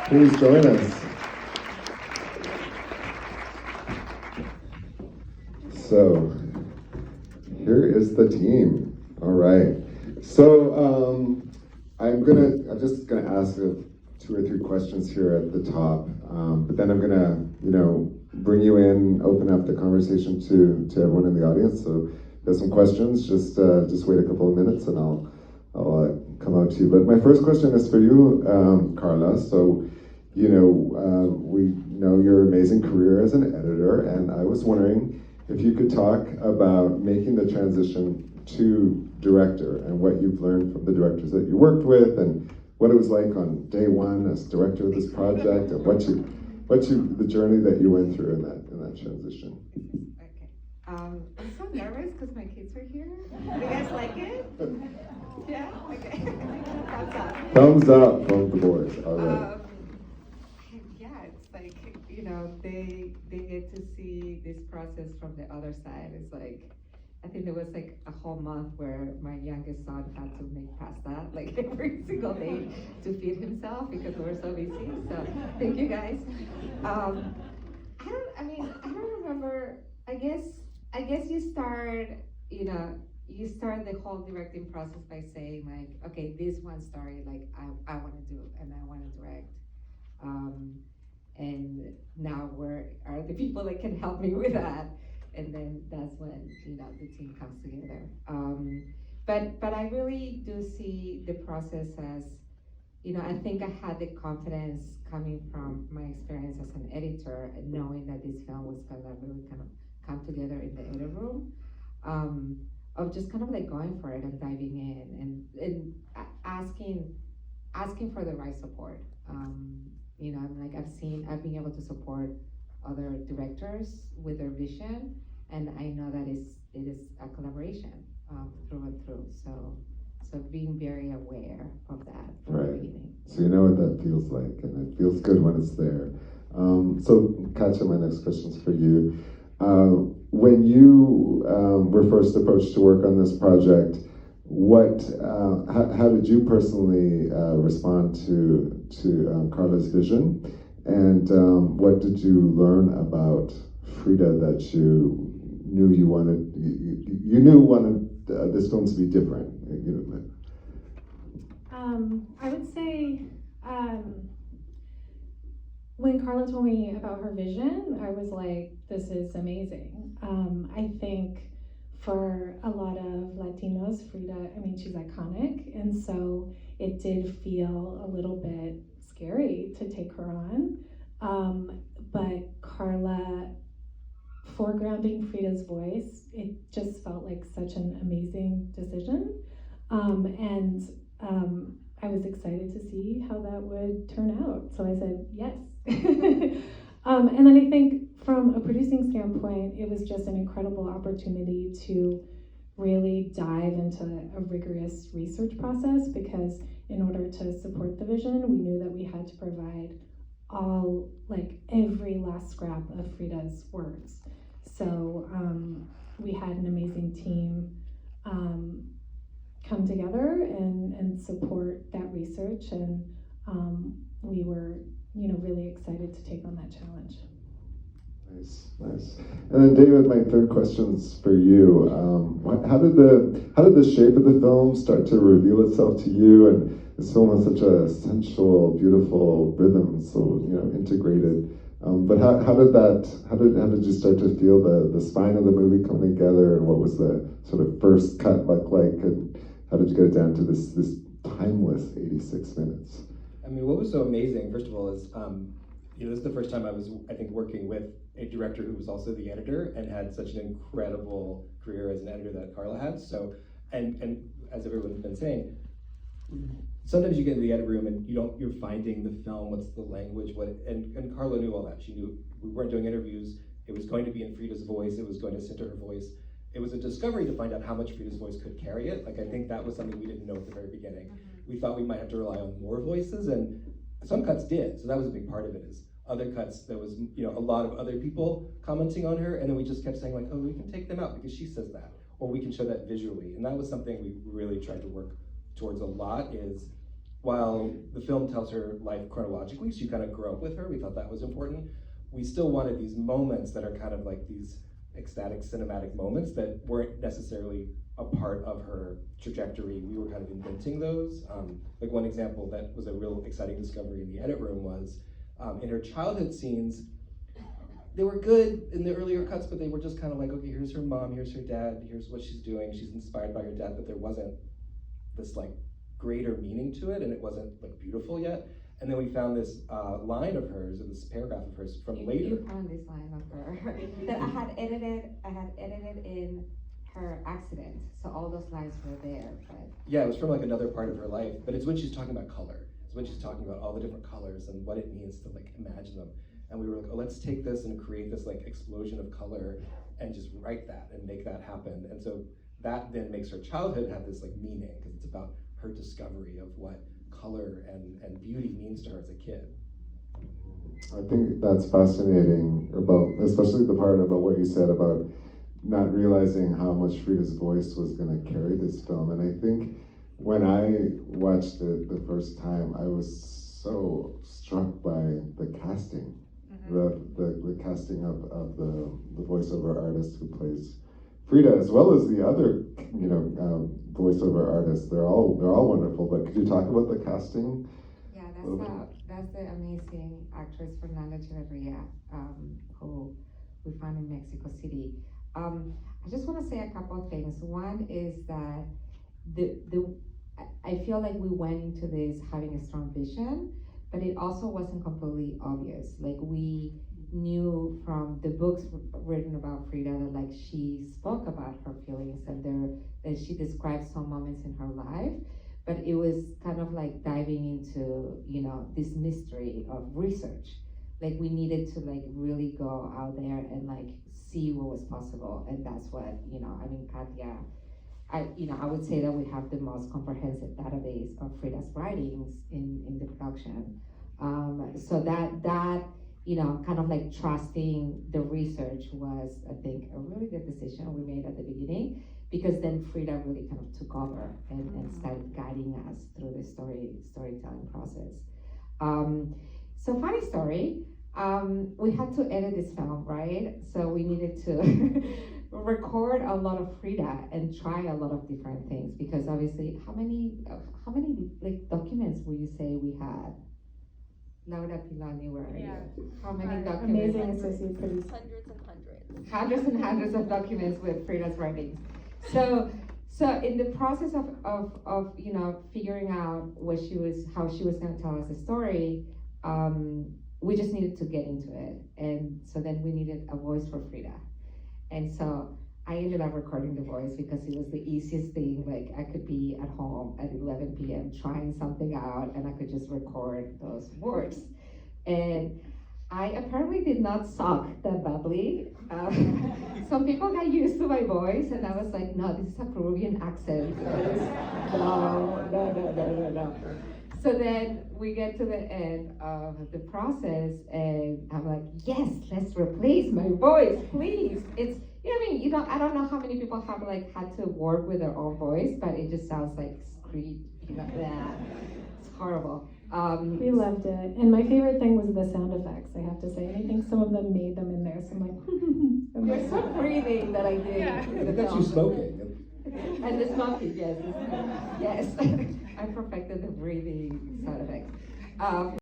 Please join us. So, here is the team. All right. So, I'm just gonna ask 2 or 3 questions here at the top, but then I'm gonna, bring you in, open up the conversation to everyone in the audience. So, if you have some questions, just wait a couple of minutes, and I'll come out to you. But my first question is for you, Carla. So, we know your amazing career as an editor, and I was wondering if you could talk about making the transition to director and what you've learned from the directors that you worked with, and what it was like on day one as director of this project, and the journey that you went through in that transition. Okay. I'm so nervous because my kids are here. Do you guys like it? Yeah? Okay. Thumbs up. Thumbs up from the boys. All right. Yeah, it's like, they get to see this process from the other side. It's like, I think there was like a whole month where my youngest son had to make pasta like every single day to feed himself because we were so busy. So thank you guys. I don't remember. I guess you start the whole directing process by saying like, okay, this one story, like I want to do and I want to direct. And now where are the people that can help me with that? And then that's when the team comes together. But I really do see the process as, I think I had the confidence coming from my experience as an editor, and knowing that this film was gonna really kind of come together in the edit room, of just kind of like going for it and diving in and asking for the right support. I've been able to support other directors with their vision, and I know that it is a collaboration through and through. So being very aware of that from the beginning. So you know what that feels like, and it feels good when it's there. So Katia, my next question is for you. When you were first approached to work on this project, how did you personally respond to Carla's vision, and what did you learn about Frida that you knew wanted this film to be different? I would say when Carla told me about her vision, I was like, this is amazing. I think for a lot of Latinos, Frida, she's iconic, and so it did feel a little bit scary to take her on. But Carla foregrounding Frida's voice, it just felt like such an amazing decision. I was excited to see how that would turn out. So I said, yes. And then I think from a producing standpoint, it was just an incredible opportunity to really dive into a rigorous research process, because in order to support the vision, we knew that we had to provide every last scrap of Frida's words. So we had an amazing team come together and support that research, and we were really excited to take on that challenge. Nice. And then David, my third question's for you. How did the shape of the film start to reveal itself to you? And this film has such a sensual, beautiful rhythm, so integrated. But how did you start to feel the spine of the movie coming together, and what was the sort of first cut look like, and how did you get it down to this timeless 86 minutes? What was so amazing, first of all, is this is the first time I was, I think, working with a director who was also the editor and had such an incredible career as an editor that Carla had. So, and as everyone's been saying, sometimes you get in the edit room and you're finding the film, what's the language, and Carla knew all that. She knew we weren't doing interviews. It was going to be in Frida's voice. It was going to center her voice. It was a discovery to find out how much Frida's voice could carry it. I think that was something we didn't know at the very beginning. We thought we might have to rely on more voices, and some cuts did. So that was a big part of it. Is other cuts, there was a lot of other people commenting on her, and then we just kept saying oh, we can take them out because she says that, or we can show that visually. And that was something we really tried to work towards a lot. Is while the film tells her life chronologically, so you kind of grow up with her, we thought that was important. We still wanted these moments that are kind of like these ecstatic cinematic moments that weren't necessarily a part of her trajectory. We were kind of inventing those. Like one example that was a real exciting discovery in the edit room was in her childhood scenes, they were good in the earlier cuts, but they were just kind of like, okay, here's her mom, here's her dad, here's what she's doing, she's inspired by her dad, but there wasn't this like greater meaning to it, and it wasn't like beautiful yet. And then we found this line of hers, or this paragraph of hers from later. You found this line of her that I had edited in her accident, so all those lines were there. But yeah, it was from like another part of her life, but it's when she's talking about color. It's when she's talking about all the different colors and what it means to like imagine them. And we were like, oh, let's take this and create this like explosion of color and just write that and make that happen. And so that then makes her childhood have this like meaning, because it's about her discovery of what color and beauty means to her as a kid. I think that's fascinating about, especially the part about what you said about not realizing how much Frida's voice was going to carry this film. And I think when I watched it the first time, I was so struck by the casting, the casting of the voiceover artist who plays Frida, as well as the other, voiceover artists. They're all wonderful. But could you talk about the casting? yeah, that's the amazing actress Fernanda Echeverria, who we found in Mexico City. I just want to say a couple of things. One is that I feel like we went into this having a strong vision, but it also wasn't completely obvious. Like, we knew from the books written about Frida that like she spoke about her feelings and that she described some moments in her life, but it was kind of like diving into, this mystery of research. Like, we needed to like really go out there and like see what was possible, and that's what, Katia, I would say that we have the most comprehensive database of Frida's writings in the production. So that kind of like trusting the research was, I think, a really good decision we made at the beginning, because then Frida really kind of took over and started guiding us through the storytelling process. So funny story, we had to edit this film, right? So we needed to record a lot of Frida and try a lot of different things, because obviously, how many like documents would you say we had? Laura Pilani, where are you? How many documents? Amazing associate producer. Hundreds and hundreds. Hundreds and hundreds of documents with Frida's writings. So in the process of figuring out how she was going to tell us the story, we just needed to get into it, and so then we needed a voice for Frida, and so I ended up recording the voice because it was the easiest thing. Like, I could be at home at 11 p.m. trying something out, and I could just record those words. And I apparently did not suck that badly. Some people got used to my voice, and I was like, no, this is a Peruvian accent. No. So then we get to the end of the process, and I'm like, yes, let's replace my voice, please. It's, I don't know how many people have like had to work with their own voice, but it just sounds like screech, it's horrible. We loved it, and my favorite thing was the sound effects, I have to say. And I think some of them made them in there, so I'm like, There's some breathing that I did. Yeah. in the That's you film. smoking. And the smoking, yes. Yes. I perfected the breathing sound effects.